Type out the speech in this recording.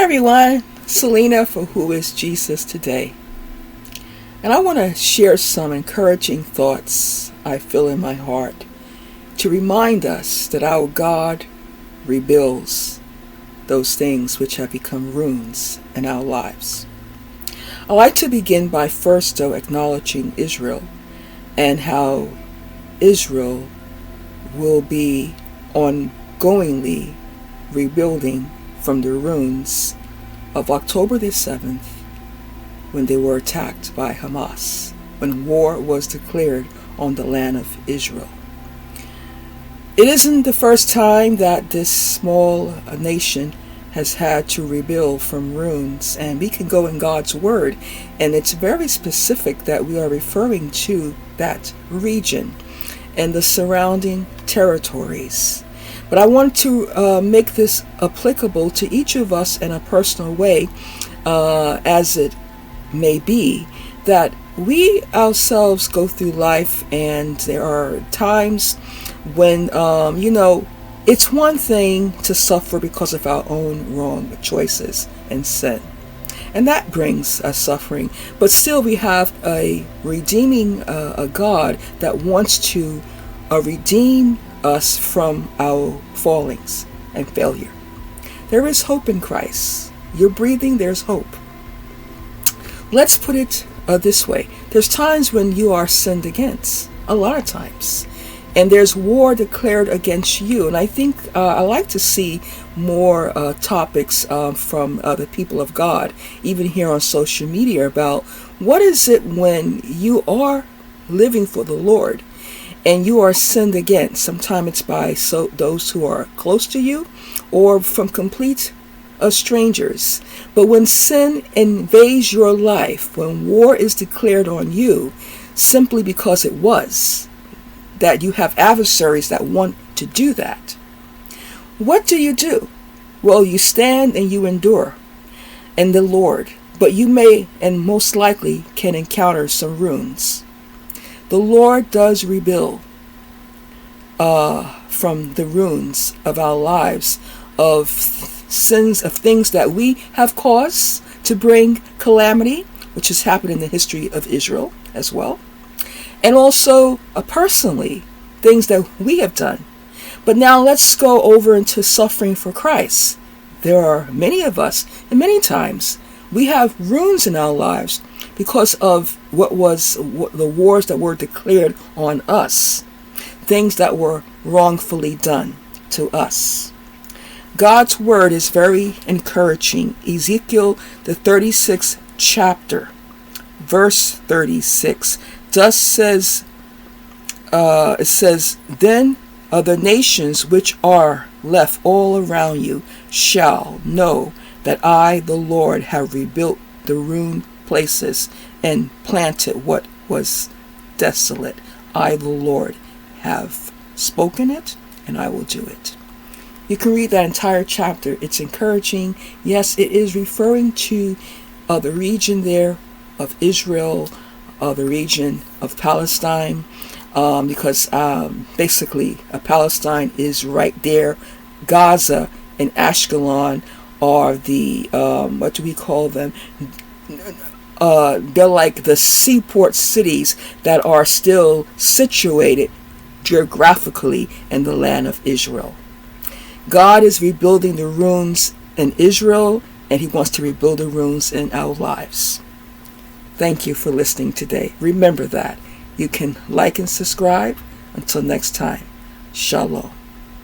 everyone, Selena for Who is Jesus Today. And I want to share some encouraging thoughts I feel in my heart to remind us that our God rebuilds those things which have become ruins in our lives. I'd like to begin by first though acknowledging Israel and how Israel will be ongoingly rebuilding from the ruins of October the 7th when they were attacked by Hamas, when war was declared on the land of Israel. It isn't the first time that this small nation has had to rebuild from ruins, and we can go in God's word, and it's very specific that we are referring to that region and the surrounding territories. But I want to make this applicable to each of us in a personal way, as it may be, that we ourselves go through life, and there are times when, it's one thing to suffer because of our own wrong choices and sin. And that brings us suffering. But still we have a redeeming a God that wants to redeem us from our fallings and failure. There is hope in Christ. You're breathing, there's hope. Let's put it this way. There's times when you are sinned against, a lot of times. And there's war declared against you. And I think I like to see more topics from the people of God, even here on social media, about what is it when you are living for the Lord and you are sinned against. Sometimes it's by those who are close to you or from complete strangers. But when sin invades your life, when war is declared on you, simply because it was, that you have adversaries that want to do that, what do? Well, you stand and you endure in the Lord, but you may and most likely can encounter some ruins. The Lord does rebuild from the ruins of our lives, of sins, of things that we have caused to bring calamity, which has happened in the history of Israel as well. And also personally, things that we have done. But now let's go over into suffering for Christ. There are many of us, and many times we have ruins in our lives because of the wars that were declared on us, things that were wrongfully done to us. God's word is very encouraging. Ezekiel, the 36th chapter, verse 36. Thus says, it says, then other nations which are left all around you shall know that I, the Lord, have rebuilt the ruined places and planted what was desolate. I, the Lord, have spoken it, and I will do it. You can read that entire chapter. It's encouraging. Yes, it is referring to the region there of Israel, the region of Palestine, because basically Palestine is right there. Gaza and Ashkelon are the, what do we call them? They're like the seaport cities that are still situated geographically in the land of Israel. God is rebuilding the ruins in Israel, and he wants to rebuild the ruins in our lives. Thank you for listening today. Remember that. You can like and subscribe. Until next time, Shalom.